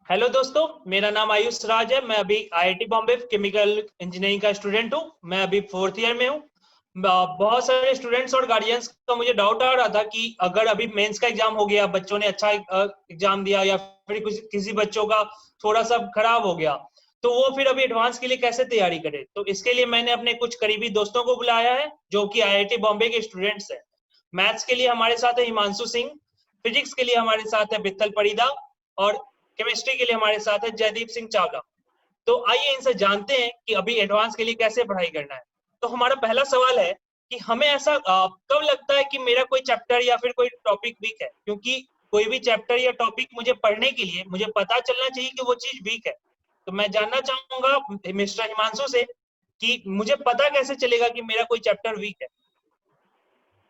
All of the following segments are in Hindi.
हेलो दोस्तों, मेरा नाम आयुष राज है। मैं अभी आईआईटी बॉम्बे केमिकल इंजीनियरिंग का स्टूडेंट हूँ। मैं अभी 4th ईयर में हूँ। बहुत सारे स्टूडेंट्स और गार्जियंस का मुझे डाउट आ रहा था कि अगर अभी मेंस का एग्जाम हो गया, बच्चों ने अच्छा एग्जाम दिया, या फिर किसी बच्चों का थोड़ा सा खराब हो गया, तो वो फिर अभी एडवांस के लिए कैसे तैयारी करे। तो इसके लिए मैंने अपने कुछ करीबी दोस्तों को बुलाया है जो कि आईआईटी बॉम्बे के स्टूडेंट्स हैं। मैथ्स के लिए हमारे साथ है हिमांशु सिंह, फिजिक्स के लिए हमारे साथ है बित्तल परिदा, और केमिस्ट्री के लिए हमारे साथ है जयदीप सिंह चावला। तो आइए इनसे जानते हैं कि अभी एडवांस के लिए कैसे पढ़ाई करना है। तो हमारा पहला सवाल है कि हमें ऐसा कब लगता है कि मेरा कोई चैप्टर या फिर कोई टॉपिक वीक है, क्योंकि कोई भी चैप्टर या टॉपिक मुझे पढ़ने के लिए मुझे पता चलना चाहिए कि वो चीज वीक है। तो मैं जानना चाहूंगा मिस्टर हिमांशु से कि मुझे पता कैसे चलेगा कि मेरा कोई चैप्टर वीक है।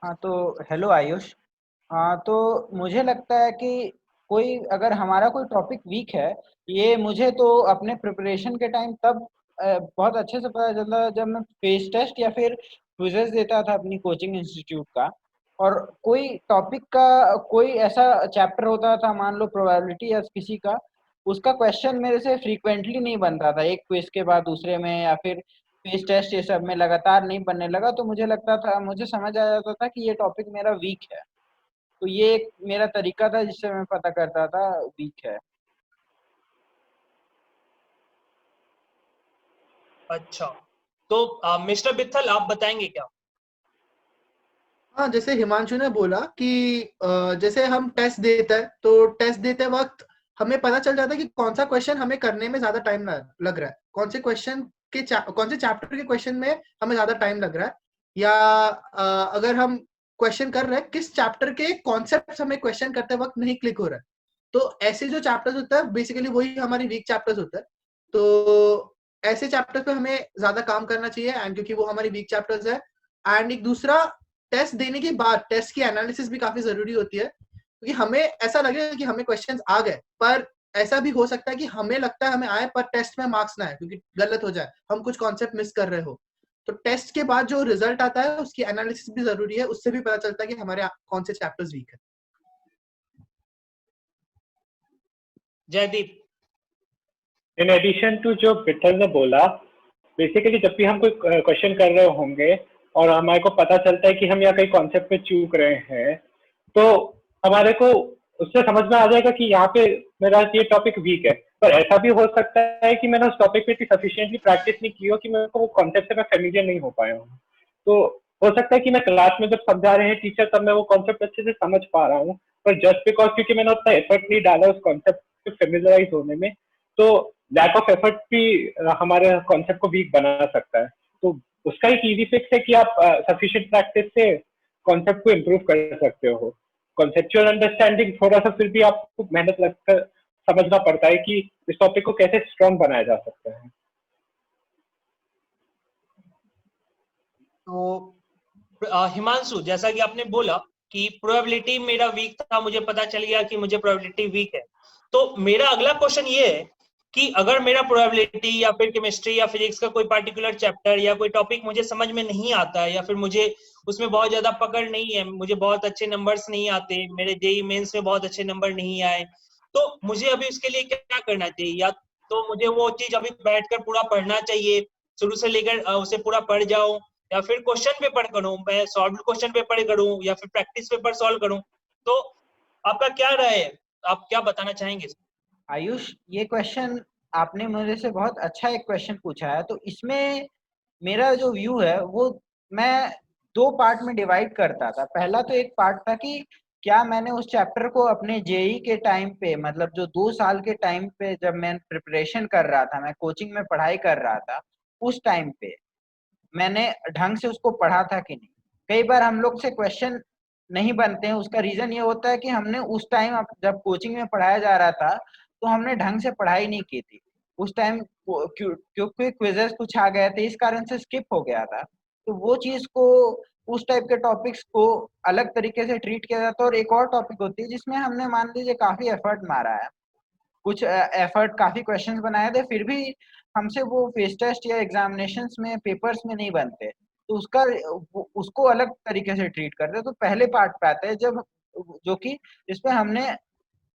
हाँ तो हेलो आयुष। हाँ तो मुझे लगता है कि कोई अगर हमारा कोई टॉपिक वीक है, ये मुझे तो अपने प्रिपरेशन के टाइम तब बहुत अच्छे से पता चलता जब मैं फेस टेस्ट या फिर क्विज़ेस देता था अपनी कोचिंग इंस्टीट्यूट का। और कोई टॉपिक का कोई ऐसा चैप्टर होता था, मान लो प्रोबेबिलिटी या किसी का, उसका क्वेश्चन मेरे से फ्रीक्वेंटली नहीं बनता था एक क्विज के बाद दूसरे में, या फिर फेस टेस्ट ये सब में लगातार नहीं बनने लगा, तो मुझे लगता था, मुझे समझ आ जाता था कि ये टॉपिक मेरा वीक है। तो ये एक मेरा तरीका था जिससे मैं पता करता था वीक है। अच्छा, तो मिस्टर बिथल आप बताएंगे क्या? हाँ, जैसे हिमांशु ने बोला कि जैसे हम टेस्ट देते हैं तो टेस्ट देते वक्त हमें पता चल जाता है कि कौन सा क्वेश्चन हमें करने में ज्यादा टाइम लग रहा है, कौन से चैप्टर के क्वेश्चन में हमें ज्यादा टाइम लग रहा है, या अगर हम क्वेश्चन कर रहे हैं किस चैप्टर के कॉन्सेप्ट हमें क्वेश्चन करते वक्त नहीं क्लिक हो रहा है। तो ऐसे जो चैप्टर्स होता है बेसिकली वही हमारी वीक चैप्टर्स होता है। तो ऐसे चैप्टर्स पे हमें ज्यादा काम करना चाहिए, एंड क्योंकि वो हमारी वीक चैप्टर्स है। एंड एक दूसरा, टेस्ट देने के बाद टेस्ट की एनालिसिस भी काफी जरूरी होती है, क्योंकि हमें ऐसा लगेगा कि हमें क्वेश्चंस आ गए, पर ऐसा भी हो सकता है कि हमें लगता है हमें आए पर टेस्ट में मार्क्स ना आए क्योंकि गलत हो जाए, हम कुछ कॉन्सेप्ट मिस कर रहे हो। तो टेस्ट के बाद जो रिजल्ट आता है उसकी एनालिसिस भी जरूरी है, उससे भी पता चलता है कि हमारे कौन से चैप्टर्स वीक है। जयदीप। इन एडिशन टू जो विठल ने बोला, बेसिकली जब भी हम कोई क्वेश्चन कर रहे होंगे और हमारे को पता चलता है कि हम यहाँ कई कॉन्सेप्ट पे चूक रहे हैं, तो हमारे को उससे समझ में आ जाएगा कि यहाँ पे मेरा ये टॉपिक वीक है। पर ऐसा भी हो सकता है कि मैंने उस टॉपिक पे इतनी सफिशिएंटली प्रैक्टिस नहीं की हो कि मेरे को वो कॉन्सेप्ट से मैं फेमिलियर नहीं हो पाया हूँ। तो हो सकता है कि मैं क्लास में जब समझा रहे हैं टीचर, तब मैं वो कॉन्सेप्ट अच्छे से समझ पा रहा हूँ, पर जस्ट बिकॉज क्योंकि मैंने उतना एफर्ट नहीं डाला उस कॉन्सेप्ट से फेमिलियराइज होने में, तो लैक ऑफ एफर्ट भी हमारे कॉन्सेप्ट को वीक बना सकता है। तो उसका एक इजी फिक्स है कि आप सफिशिएंट प्रैक्टिस से कॉन्सेप्ट को इम्प्रूव कर सकते हो। कॉन्सेप्चुअल अंडरस्टैंडिंग थोड़ा सा फिर भी आपको मेहनत लगकर समझना पड़ता है कि इस टॉपिक को कैसे स्ट्रॉन्ग बनाया जा सकता है। तो हिमांशु, जैसा कि आपने बोला कि प्रोबेबिलिटी मेरा वीक था, मुझे पता चल गया कि मुझे प्रोबेबिलिटी वीक है। तो मेरा अगला क्वेश्चन ये है कि अगर मेरा प्रोबेबिलिटी या फिर केमिस्ट्री या फिजिक्स का कोई पार्टिकुलर चैप्टर या कोई टॉपिक मुझे समझ में नहीं आता है, या फिर मुझे उसमें बहुत ज्यादा पकड़ नहीं है, मुझे बहुत अच्छे नंबर्स नहीं आते, मेरे जेई मेंस में बहुत अच्छे नंबर नहीं आए, तो मुझे अभी उसके लिए क्या करना चाहिए? या तो मुझे वो चीज अभी बैठकर पूरा पढ़ना चाहिए, शुरू से लेकर उसे पूरा पढ़ जाऊं, या फिर क्वेश्चन पेपर करूं, मैं सॉल्व क्वेश्चन पेपर करूं, या फिर प्रैक्टिस पेपर सॉल्व करूं? तो आपका क्या राय है? आप क्या बताना चाहेंगे? आयुष, ये क्वेश्चन आपने मेरे से बहुत अच्छा एक क्वेश्चन पूछा है। तो इसमें मेरा जो व्यू है वो मैं दो पार्ट में डिवाइड करता था। पहला तो एक पार्ट था कि क्या मैंने उस चैप्टर को अपने जेई के टाइम पे, मतलब जो 2 साल के टाइम पे जब मैं प्रिपरेशन कर रहा था, मैं कोचिंग में पढ़ाई कर रहा था, उस टाइम पे मैंने ढंग से उसको पढ़ा था कि नहीं। कई बार हम लोग से क्वेश्चन नहीं बनते हैं, उसका रीजन ये होता है कि हमने उस टाइम जब कोचिंग में पढ़ाया जा रहा था तो हमने ढंग से पढ़ाई नहीं की थी उस टाइम, क्योंकि क्विजेस कुछ आ गए थे, इस कारण से स्किप हो गया था। तो वो चीज को, उस टाइप के टॉपिक्स को अलग तरीके से ट्रीट किया जाता है। और एक और टॉपिक होती है जिसमें हमने मान लीजिए काफी एफर्ट मारा है, कुछ एफर्ट, काफी क्वेश्चंस बनाए थे, फिर भी हमसे वो फेस टेस्ट या एग्जामिनेशंस में पेपर्स में नहीं बनते, तो उसको अलग तरीके से ट्रीट करते हैं। तो पहले पार्ट पे आते हैं जब, जो कि जिसपे हमने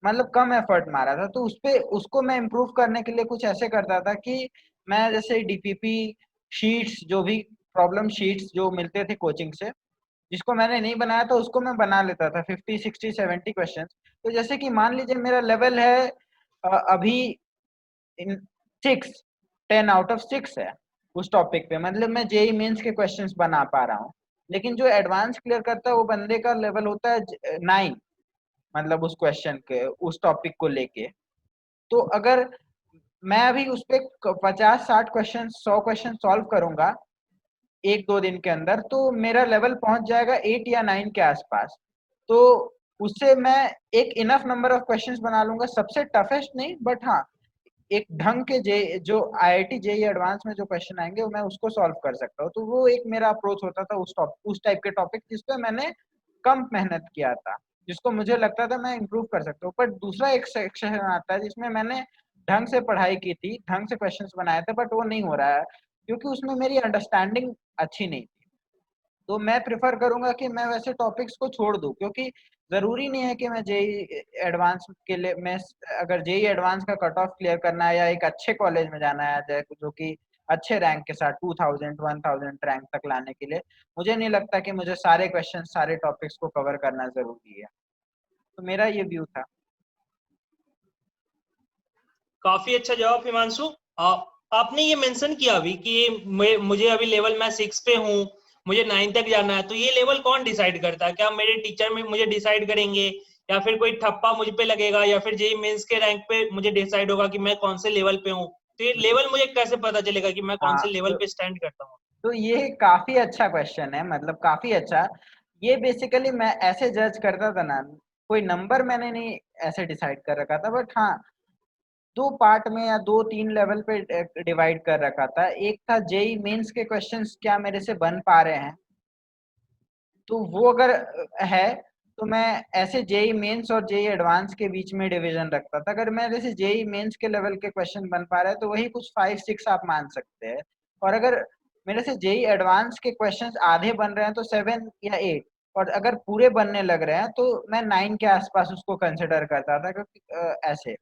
मतलब कम एफर्ट मारा था, तो उसपे उसको मैं इम्प्रूव करने के लिए कुछ ऐसे करता था कि मैं जैसे डीपीपी शीट्स, जो भी प्रॉब्लम शीट्स जो मिलते थे कोचिंग से, जिसको मैंने नहीं बनाया था उसको मैं बना लेता था 50 60 70 क्वेश्चन। तो जैसे कि मान लीजिए मेरा लेवल है अभी इन 6 10 आउट ऑफ 6 है उस टॉपिक पे, मतलब मैं जेई मेंस के क्वेश्चंस बना पा रहा हूँ। लेकिन जो एडवांस क्लियर करता है वो बंदे का लेवल होता है 9, मतलब उस क्वेश्चन के उस टॉपिक को लेके। तो अगर मैं अभी उस पे 50 60 क्वेश्चन 100 क्वेश्चन सॉल्व करूंगा 1 2 दिन के अंदर, तो मेरा लेवल पहुंच जाएगा 8 या 9 के आसपास। तो उससे मैं एक इनफ नंबर ऑफ क्वेश्चंस बना लूंगा, सबसे टफेस्ट नहीं बट हाँ एक ढंग के जे जो आईआईटी जेई एडवांस में जो क्वेश्चन आएंगे वो मैं उसको सॉल्व कर सकता हूँ। तो वो एक मेरा अप्रोच होता था उस टाइप के टॉपिक जिसपे मैंने कम मेहनत किया था, जिसको मुझे लगता था मैं इम्प्रूव कर सकता हूँ। बट दूसरा एक सेक्शन आता है जिसमें मैंने ढंग से पढ़ाई की थी, ढंग से क्वेश्चंस बनाए थे, बट वो नहीं हो रहा है क्योंकि उसमें मेरी अंडरस्टैंडिंग अच्छी नहीं थी। तो मैं प्रेफर करूंगा कि मैं वैसे टॉपिक्स को छोड़ दूं, क्योंकि जरूरी नहीं है कि मैं जेई एडवांस के लिए मैं अगर जेई एडवांस का कट ऑफ क्लियर करना है या एक अच्छे कॉलेज में जाना है जो कि अच्छे रैंक के साथ 2000 1000 रैंक तक लाने के लिए, मुझे नहीं लगता कि मुझे सारे क्वेश्चन सारे टॉपिक्स को कवर करना जरूरी है। तो मेरा ये व्यू था। काफी अच्छा जवाब हिमांशु। आपने ये मेंशन किया अभी कि मुझे अभी लेवल मैं 6 पे हूँ, मुझे 9 तक जाना है, तो ये लेवल कौन डिसाइड करता है? क्या मेरे टीचर में मुझे डिसाइड करेंगे, या फिर कोई ठप्पा मुझ पे लगेगा, या फिर जेई मेंस के रैंक पे मुझे डिसाइड होगा कि मैं कौन से लेवल पे हूँ? तो ये लेवल मुझे कैसे पता चलेगा कि मैं कौन हाँ, से लेवल पे स्टैंड करता हूँ? तो ये काफी अच्छा क्वेश्चन है, मतलब काफी अच्छा। ये बेसिकली मैं ऐसे जज करता था ना, कोई नंबर मैंने नहीं ऐसे डिसाइड कर रखा था, बट हाँ 2 पार्ट में या 2 3 लेवल पे डिवाइड कर रखा था। एक था जेई मेंस के क्वेश्चंस क्या मेरे से बन पा रहे हैं, तो वो अगर है तो मैं ऐसे जेई मेंस और जेई एडवांस के बीच में डिवीजन रखता था। अगर मैं जैसे जेई मेंस के लेवल के क्वेश्चन बन पा रहे हैं तो वही कुछ 5 6 आप मान सकते हैं। और अगर मेरे से जेई एडवांस के क्वेश्चंस आधे बन रहे हैं तो 7 या 8, और अगर पूरे बनने लग रहे हैं तो मैं 9 के आसपास उसको कंसिडर करता था, क्योंकि ऐसे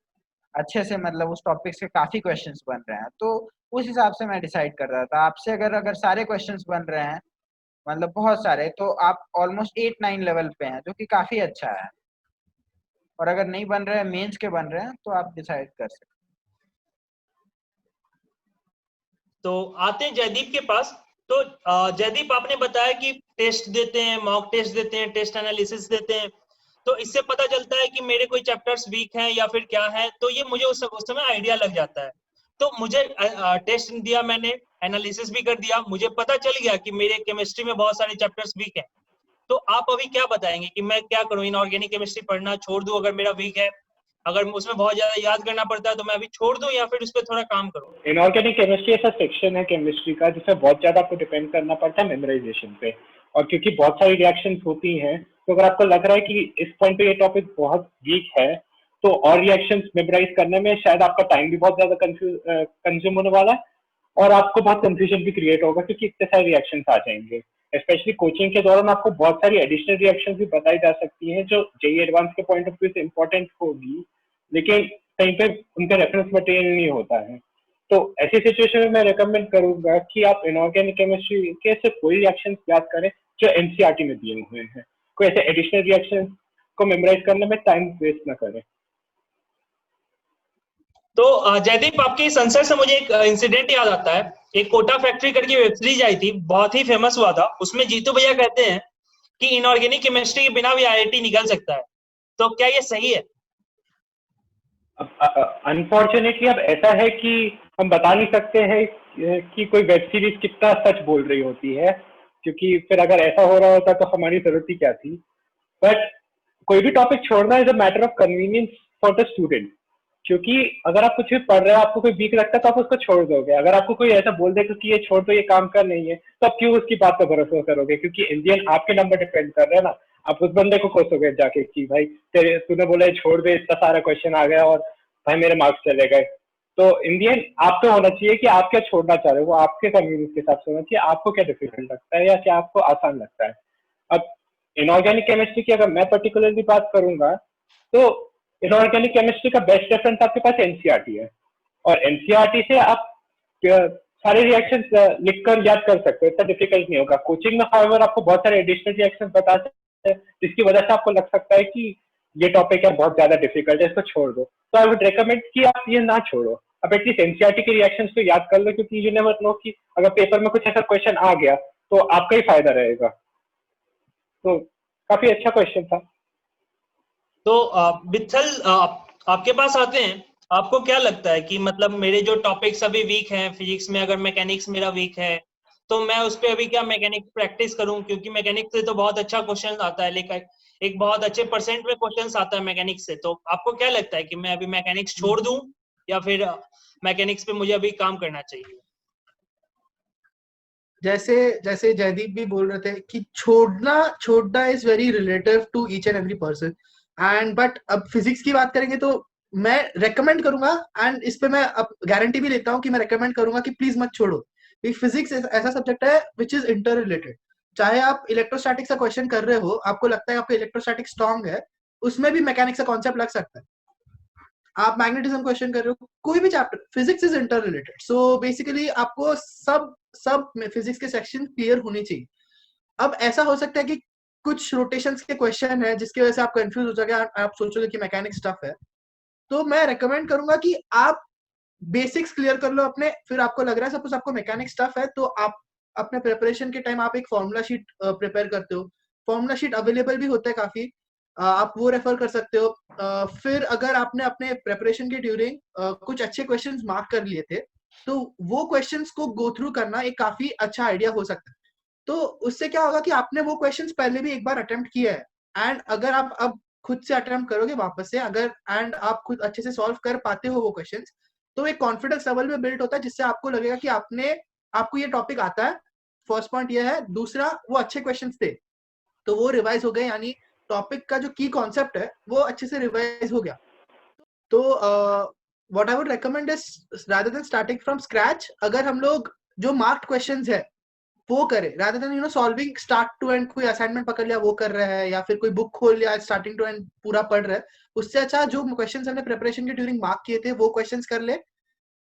अच्छे से मतलब उस टॉपिक से काफी क्वेश्चंस बन रहे हैं, तो उस हिसाब से मैं डिसाइड कर रहा था। आपसे अगर अगर सारे क्वेश्चंस बन रहे हैं, मतलब बहुत सारे, तो आप ऑलमोस्ट 8 9 लेवल पे हैं, जो कि काफी अच्छा है। और अगर नहीं बन रहे हैं, मेंस के बन रहे हैं, तो आप डिसाइड कर सकते तो आते हैं जयदीप के पास। तो जयदीप, आपने बताया कि टेस्ट देते हैं, मॉक टेस्ट देते हैं, टेस्ट एनालिसिस देते हैं, तो इससे पता चलता है कि मेरे कोई चैप्टर्स वीक हैं या फिर क्या है, तो ये मुझे उस समय आइडिया लग जाता है। तो मुझे टेस्ट दिया मैंने, एनालिसिस भी कर दिया, मुझे पता चल गया कि मेरे केमिस्ट्री में बहुत सारे चैप्टर्स वीक हैं। तो आप अभी क्या बताएंगे कि मैं क्या करूं? इनऑर्गेनिक केमिस्ट्री पढ़ना छोड़ दूं अगर मेरा वीक है? अगर उसमें बहुत ज्यादा याद करना पड़ता है तो मैं अभी छोड़ दूं, या फिर उस पर थोड़ा काम करूं? इनऑर्गेनिक केमिस्ट्री ऐसा सेक्शन है केमिस्ट्री का जिसमें बहुत ज्यादा आपको डिपेंड करना पड़ता है मेमोराइजेशन पे। और क्योंकि बहुत सारी रिएक्शंस होती हैं, तो अगर आपको लग रहा है कि इस पॉइंट पे ये टॉपिक बहुत वीक है, तो और रिएक्शंस मेमोराइज करने में शायद आपका टाइम भी बहुत ज्यादा कंज्यूम होने वाला है, और आपको बहुत कंफ्यूजन भी क्रिएट होगा क्योंकि इतने सारे रिएक्शंस आ जाएंगे। स्पेशली कोचिंग के दौरान आपको बहुत सारी एडिशनल रिएक्शंस भी बताई जा सकती हैं जो जेई एडवांस के पॉइंट ऑफ व्यू से इंपॉर्टेंट होगी, लेकिन कहीं पे उनका रेफरेंस मटेरियल नहीं होता है। तो ऐसी सिचुएशन में मैं रेकमेंड करूंगा कि आप इनऑर्गेनिक केमिस्ट्री के से कोई रिएक्शन याद करें जो एनसीईआरटी में दिए हुए हैं। कोई ऐसे एडिशनल रिएक्शन को मेमोराइज करने में टाइम वेस्ट ना करें। तो जयदीप, आपके इस आंसर से मुझे एक इंसिडेंट याद आता है। एक कोटा फैक्ट्री करके वेब सीरीज आई थी, बहुत ही फेमस हुआ था। उसमें जीतू भैया कहते हैं कि इनऑर्गेनिक केमिस्ट्री के बिना भी आईआईटी निकल सकता है। तो क्या ये सही है? अनफॉर्चुनेटली अब ऐसा है कि हम बता नहीं सकते हैं कि कोई वेब सीरीज कितना सच बोल रही होती है, क्योंकि फिर अगर ऐसा हो रहा होता तो हमारी जरूरत ही क्या थी। बट कोई भी टॉपिक छोड़ना is a matter of convenience for the student. क्योंकि अगर आप कुछ भी पढ़ रहे हो, आपको कोई वीक लगता है तो आप उसको छोड़ दोगे। अगर आपको कोई ऐसा बोल देगा कि ये छोड़ दो, ये काम कर नहीं है, तो आप क्यों उसकी बात का भरोसा करोगे? क्योंकि इंडियन आपके नंबर डिपेंड कर रहे हैं ना। आप उस बंदे को कोसोगे जाके कि भाई तेरे तूने बोला छोड़ दे, इतना सारा क्वेश्चन आ गया और भाई मेरे मार्क्स चले गए। तो इंडियन आप पे होना चाहिए कि आप क्या छोड़ना चाह रहे हो, वो आपके कन्वीनियंस के हिसाब से होना चाहिए। आपको क्या डिफिकल्ट लगता है या क्या आपको आसान लगता है। अब इनऑर्गेनिक केमिस्ट्री की अगर मैं पर्टिकुलरली बात करूंगा, तो इनऑर्गेनिक केमिस्ट्री का बेस्ट रेफरेंस आपके पास एनसीईआरटी है, और एनसीईआरटी से आप सारे रिएक्शंस लिखकर याद कर सकते हो, इतना डिफिकल्ट नहीं होगा। कोचिंग में हाउएवर आपको बहुत सारे एडिशनल रिएक्शंस बता सकते हैं, जिसकी वजह से आपको लग सकता है कि ये टॉपिक है बहुत ज्यादा डिफिकल्ट है, इसको छोड़ दो। तो आई वुड रिकमेंड कि आप ये ना छोड़ो, अब एटलीस्ट एनसीईआरटी के रिएक्शंस तो याद कर लो, क्योंकि यू नेवर नो कि अगर पेपर में कुछ ऐसा क्वेश्चन आ गया तो आपका ही फायदा रहेगा। तो काफी अच्छा क्वेश्चन था। तो विठल, आपके पास आते हैं, आपको क्या लगता है कि मतलब मेरे जो टॉपिक्स अभी वीक हैं फिजिक्स में, अगर मैकेनिक्स मेरा वीक है तो मैं उस पर अभी क्या मैकेनिक्स प्रैक्टिस करूं, क्योंकि मैकेनिक्स से तो बहुत अच्छा क्वेश्चन आता है, लेकिन एक बहुत अच्छे परसेंट में क्वेश्चन आता है मैकेनिक्स से। तो आपको क्या लगता है कि मैं अभी मैकेनिक्स छोड़ दूं या फिर मैकेनिक्स पे मुझे अभी काम करना चाहिए? जैसे जैसे जयदीप भी बोल रहे थे कि छोड़ना is very relative to each and every person, and but अब फिजिक्स की बात करेंगे तो मैं रेकमेंड करूंगा, एंड इस पे मैं अब गारंटी भी लेता हूं कि मैं रेकमेंड करूंगा कि प्लीज मत छोड़ो। फिजिक्स ऐसा सब्जेक्ट है विच इज इंटर रिलेटेड। चाहे आप इलेक्ट्रोस्टैटिक्स का क्वेश्चन कर रहे हो, आपको लगता है आपका इलेक्ट्रोस्टैटिक स्ट्रांग है, उसमें भी मैकेनिक्स का कॉन्सेप्ट लग सकता है। आप मैग्नेटिज्म क्वेश्चन कर रहे हो, कोई भी chapter, physics is inter related. So basically आपको सब में फिजिक्स के सेक्शन क्लियर होनी चाहिए। अब ऐसा हो सकता है कि कुछ रोटेशंस के क्वेश्चन है जिसकी वजह से आप कंफ्यूज हो जाओगे, आप सोचोगे कि मैकेनिक्स टफ है, तो मैं रेकमेंड करूंगा कि आप बेसिक्स क्लियर कर लो अपने। फिर आपको लग रहा है सपोज आपको मैकेनिक्स टफ है, तो आप अपने प्रिपरेशन के टाइम आप एक फॉर्मूला शीट प्रिपेयर करते हो, फॉर्मूला शीट अवेलेबल भी होता है काफी, आप वो रेफर कर सकते हो। फिर अगर आपने अपने प्रिपरेशन के ड्यूरिंग कुछ अच्छे क्वेश्चंस मार्क कर लिए थे, तो वो क्वेश्चंस को गो थ्रू करना एक काफी अच्छा आइडिया हो सकता है। तो उससे क्या होगा कि आपने वो क्वेश्चंस पहले भी एक बार अटेम्प्ट किया है, एंड अगर आप अब खुद से अटेम्प्ट करोगे वापस से, अगर एंड आप खुद अच्छे से सॉल्व कर पाते हो वो क्वेश्चंस, तो एक कॉन्फिडेंस लेवल में बिल्ड होता है, जिससे आपको लगेगा कि आपको ये टॉपिक आता है। फर्स्ट पॉइंट ये है। दूसरा, वो अच्छे क्वेश्चंस थे तो वो रिवाइज हो गए, यानी टॉपिक का जो की कॉन्सेप्ट है वो अच्छे से रिवाइज हो गया। तो what I would recommend is rather than starting from scratch, अगर हम लोग जो मार्क्ड क्वेश्चंस है वो करें, rather than solving start to end, कोई असाइनमेंट पकड़ लिया वो कर रहा है, या फिर कोई बुक खोल लिया स्टार्टिंग टू एंड पूरा पढ़ रहा है, उससे अच्छा जो क्वेश्चंस हमने प्रिपरेशन के ड्यूरिंग मार्क किए थे वो क्वेश्चंस कर ले।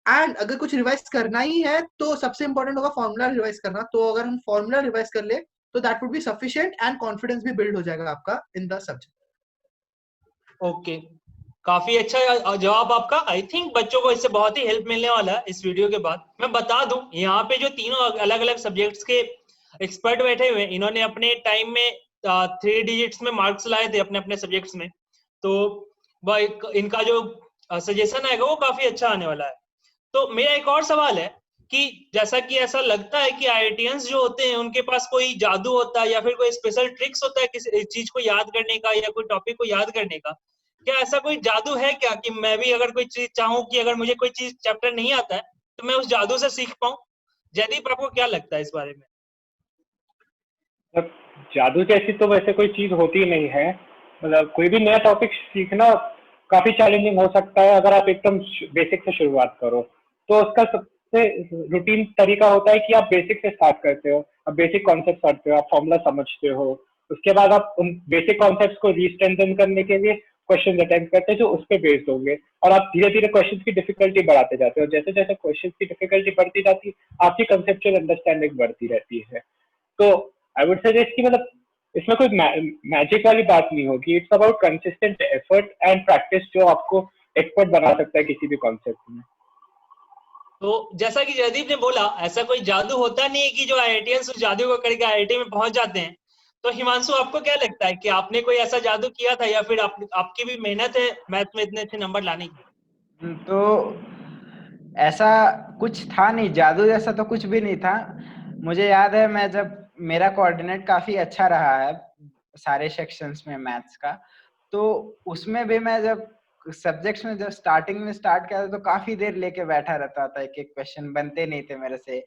एंड अगर कुछ रिवाइज करना ही है तो सबसे इंपॉर्टेंट होगा फॉर्मूला रिवाइज करना। तो अगर हम फॉर्मूला रिवाइज कर ले तो that would be sufficient, and confidence भी बिल्ड हो जाएगा आपका इन द सब्जेक्ट। ओके, काफी अच्छा जवाब आपका। आई थिंक बच्चों को इससे बहुत ही हेल्प मिलने वाला है इस वीडियो के बाद। मैं बता दूं, यहाँ पे जो तीनों अलग अलग सब्जेक्ट्स के एक्सपर्ट बैठे हुए हैं, इन्होंने अपने टाइम में 3 डिजिट्स में मार्क्स लाए थे अपने अपने सब्जेक्ट्स में, तो इनका जो सजेशन आएगा वो काफी अच्छा आने वाला है। तो मेरा एक और सवाल है कि जैसा कि ऐसा लगता है कि आईआईटियंस जो होते हैं उनके पास कोई जादू होता है या फिर कोई स्पेशल ट्रिक्स होता है किसी चीज को याद करने का या कोई टॉपिक को याद करने का। क्या ऐसा कोई जादू है क्या कि मैं भी अगर कोई चीज चाहूँ कि अगर मुझे कोई चीज चैप्टर नहीं आता है तो मैं उस जादू से सीख पाऊँ? जयदीप, आपको क्या लगता है इस बारे में? मतलब जादू जैसी तो वैसे कोई चीज होती नहीं है। मतलब कोई भी नया टॉपिक सीखना काफी चैलेंजिंग हो सकता है अगर आप एकदम बेसिक से शुरुआत करो। तो उसका सबसे रूटीन तरीका होता है कि आप बेसिक से स्टार्ट करते हो, आप बेसिक कॉन्सेप्ट पढ़ते हो, आप फॉर्मूला समझते हो, उसके बाद आप उन बेसिक कॉन्सेप्ट्स को रीस्ट्रेंथन करने के लिए क्वेश्चन अटेम्प्ट करते हैं जो उस पर बेस्ड होंगे, और आप धीरे धीरे क्वेश्चन की डिफिकल्टी बढ़ाते जाते हो। जैसे जैसे क्वेश्चन की डिफिकल्टी बढ़ती जाती है आपकी कंसेप्चुअल अंडरस्टैंडिंग बढ़ती रहती है। तो आई वुड सजेस्ट कि मतलब इसमें कोई मैजिक वाली बात नहीं होगी, it's about consistent effort and practice जो आपको एक्सपर्ट बना सकता है किसी भी कॉन्सेप्ट में। तो जैसा कि जयदीप ने बोला, ऐसा कोई जादू होता नहीं है कि जो आईआईटियंस उस जादू को करके आईआईटी में पहुंच जाते हैं। तो हिमांशु, आपको क्या लगता है कि आपने कोई ऐसा जादू किया था या फिर आपकी भी मेहनत है मैथ में इतने अच्छे नंबर लाने की? तो ऐसा कुछ था नहीं, जादू जैसा तो कुछ भी नहीं था। मुझे याद है मैं जब, मेरा कोऑर्डिनेट काफी अच्छा रहा है सारे सेक्शंस में मैथ्स का, तो उसमें भी मैं जब सब्जेक्ट्स में जब स्टार्टिंग में स्टार्ट किया था तो काफी देर लेके बैठा रहता था, एक एक क्वेश्चन बनते नहीं थे मेरे से।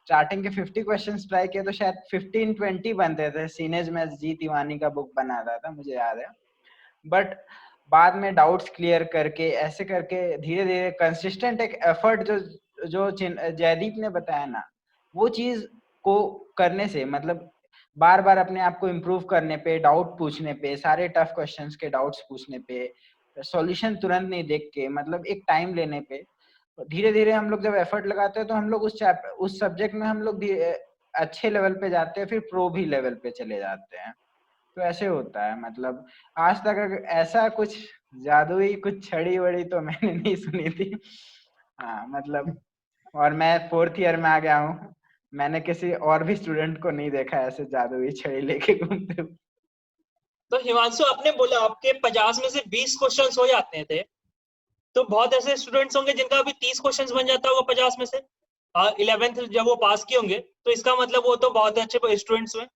स्टार्टिंग के 50 क्वेश्चंस ट्राई किए तो शायद 15-20 बनते थे। सीनेज में जी तिवानी का बुक बना रहा था, मुझे याद है। बट बाद में डाउट्स क्लियर करके, ऐसे करके धीरे धीरे कंसिस्टेंट एक एफर्ट जो जयदीप ने बताया ना, वो चीज को करने से, मतलब बार बार अपने आप को इम्प्रूव करने पे, डाउट पूछने पे, सारे टफ क्वेश्चंस के डाउट्स पूछने पे, सॉल्यूशन तुरंत नहीं देख के, मतलब एक टाइम लेने पे धीरे धीरे हम लोग जब एफर्ट लगाते हैं तो हम लोग उस सब्जेक्ट में हम लोग अच्छे लेवल पे जाते हैं, फिर प्रो भी लेवल पे चले जाते हैं। तो ऐसे होता है। मतलब आज तक अगर ऐसा कुछ जादुई कुछ छड़ी वड़ी तो मैंने नहीं सुनी थी। हाँ मतलब, और मैं 4th ईयर में आ गया हूँ, मैंने किसी और भी स्टूडेंट को नहीं देखा ऐसे जादुई छड़ी लेके घूमते हुए। तो हिमांशु, आपने बोला आपके 50 में से 20 क्वेश्चंस हो जाते थे, तो बहुत ऐसे स्टूडेंट्स होंगे जिनका अभी 30 क्वेश्चंस बन जाता होगा 50 में से 11th जब वो पास किए होंगे, तो इसका मतलब वो तो बहुत अच्छे स्टूडेंट्स हुए।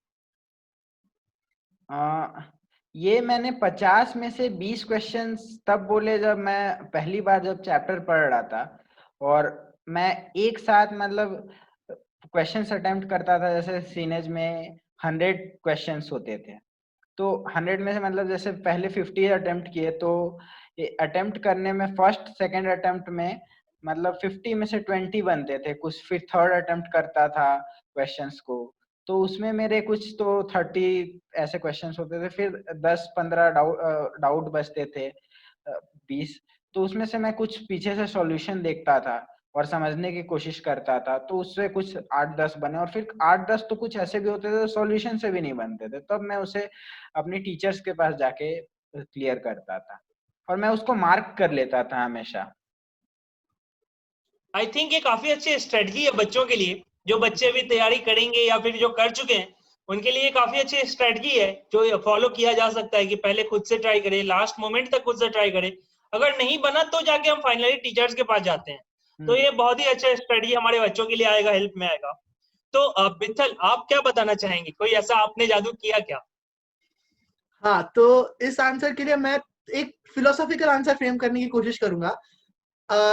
ये मैंने 50 में से 20 क्वेश्चंस तब बोले जब मैं पहली बार जब चैप्टर पढ़ रहा था, और मैं एक साथ मतलब क्वेश्चंस अटेम्प्ट करता था। जैसे सीनेज में 100 क्वेश्चंस होते थे, तो 100 में से मतलब जैसे पहले 50 अटेम्प्ट किए, तो अटेम्प्ट करने में फर्स्ट सेकंड अटेम्प्ट में मतलब 50 में से 20 बनते थे कुछ, फिर थर्ड अटेम्प्ट करता था क्वेश्चंस को, तो उसमें मेरे कुछ तो 30 ऐसे क्वेश्चंस होते थे, फिर 10-15 डाउट बचते थे 20, तो उसमें से मैं कुछ पीछे से सॉल्यूशन देखता था और समझने की कोशिश करता था, तो उससे कुछ 8-10 बने, और फिर 8-10 तो कुछ ऐसे भी होते थे सॉल्यूशन से भी नहीं बनते थे, तब मैं उसे अपनी टीचर्स के पास जाके क्लियर करता था, और मैं उसको मार्क कर लेता था हमेशा। आई थिंक ये काफी अच्छी स्ट्रेटजी है बच्चों के लिए, जो बच्चे अभी तैयारी करेंगे या फिर जो कर चुके हैं उनके लिए काफी अच्छी स्ट्रेटजी है जो फॉलो किया जा सकता है कि पहले खुद से ट्राई करें, लास्ट मोमेंट तक खुद से ट्राई करें, अगर नहीं बना तो जाके हम फाइनली टीचर्स के पास जाते हैं। तो ये बहुत ही अच्छा स्ट्रेटजी हमारे बच्चों के लिए आएगा, हेल्प में आएगा। तो विठल, आप क्या बताना चाहेंगे, कोई ऐसा आपने जादू किया क्या? हाँ, तो इस आंसर के लिए मैं एक फिलोसॉफिकल आंसर फ्रेम करने की कोशिश करूंगा।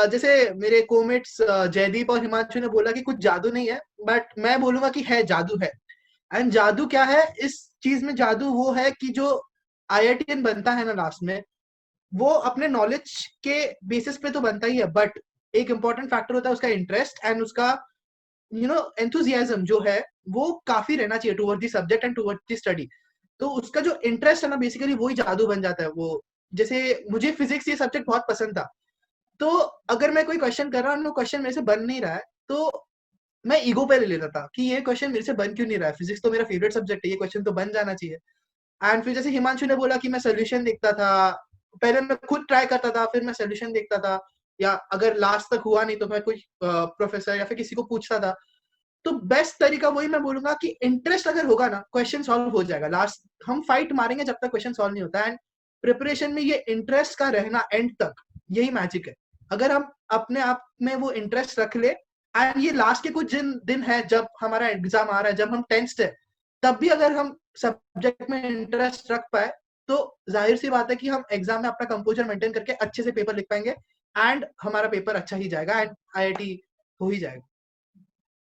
जैसे मेरे कोमेट्स जयदीप और हिमांशु ने बोला कि कुछ जादू नहीं है, बट मैं बोलूंगा कि है, जादू है। एंड जादू क्या है इस चीज में? जादू वो है कि जो IITian बनता है ना लास्ट में, वो अपने नॉलेज के बेसिस पे तो बनता ही है, बट एक इंपॉर्टेंट फैक्टर होता है उसका इंटरेस्ट एंड उसका एंथुजियाज्म जो है वो काफी रहना चाहिए toward the subject and toward the study. तो उसका जो इंटरेस्ट है ना, बेसिकली वही जादू बन जाता है। वो जैसे मुझे फिजिक्स ये सब्जेक्ट बहुत पसंद था, तो अगर मैं कोई क्वेश्चन कर रहा हूँ, क्वेश्चन मेरे से बन नहीं रहा है, तो मैं ईगो पे ले लेता था कि ये क्वेश्चन मेरे से बन क्यों नहीं रहा है, फिजिक्स तो मेरा फेवरेट सब्जेक्ट है, ये क्वेश्चन तो बन जाना चाहिए। एंड फिर जैसे हिमांशु ने बोला कि मैं सोल्यूशन देखता था, पहले मैं खुद ट्राई करता था, फिर मैं सोल्यूशन देखता था, या अगर लास्ट तक हुआ नहीं तो मैं कोई प्रोफेसर या फिर किसी को पूछता था। तो बेस्ट तरीका वही मैं बोलूंगा कि इंटरेस्ट अगर होगा ना, क्वेश्चन सॉल्व हो जाएगा। लास्ट हम फाइट मारेंगे जब तक क्वेश्चन सॉल्व नहीं होता है। एंड प्रिपरेशन में ये इंटरेस्ट का रहना एंड तक, यही मैजिक है। अगर हम अपने आप में वो इंटरेस्ट रख ले, एंड ये लास्ट के कुछ दिन है जब हमारा एग्जाम आ रहा है, जब हम टेंस्ड है, तब भी अगर हम सब्जेक्ट में इंटरेस्ट रख पाए, तो जाहिर सी बात है कि हम एग्जाम में अपना कंपोजर मेंटेन करके अच्छे से पेपर लिख पाएंगे, एंड हमारा पेपर अच्छा ही जाएगा, एंड IIT हो ही जाएगा।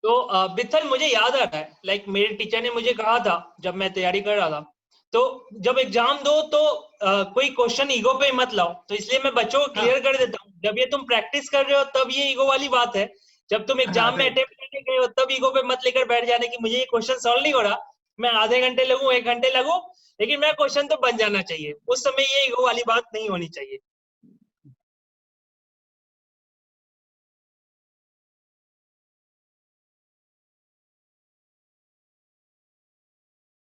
तो विठल, मुझे याद आ रहा है, लाइक मेरे टीचर ने मुझे कहा था जब मैं तैयारी कर रहा था, तो जब एग्जाम दो तो कोई क्वेश्चन ईगो पे मत लाओ, तो इसलिए मैं बच्चों को क्लियर कर देता हूँ, जब ये तुम प्रैक्टिस कर रहे हो तब ये ईगो वाली बात है, जब तुम एग्जाम में अटेम्प्ट करके गए हो तब ईगो पे मत लेकर बैठ जाने की मुझे ये क्वेश्चन सॉल्व नहीं हो रहा, मैं आधे घंटे लगूं 1 घंटे लगूं, लेकिन मेरा क्वेश्चन तो बन जाना चाहिए। उस समय ये ईगो वाली बात नहीं होनी चाहिए।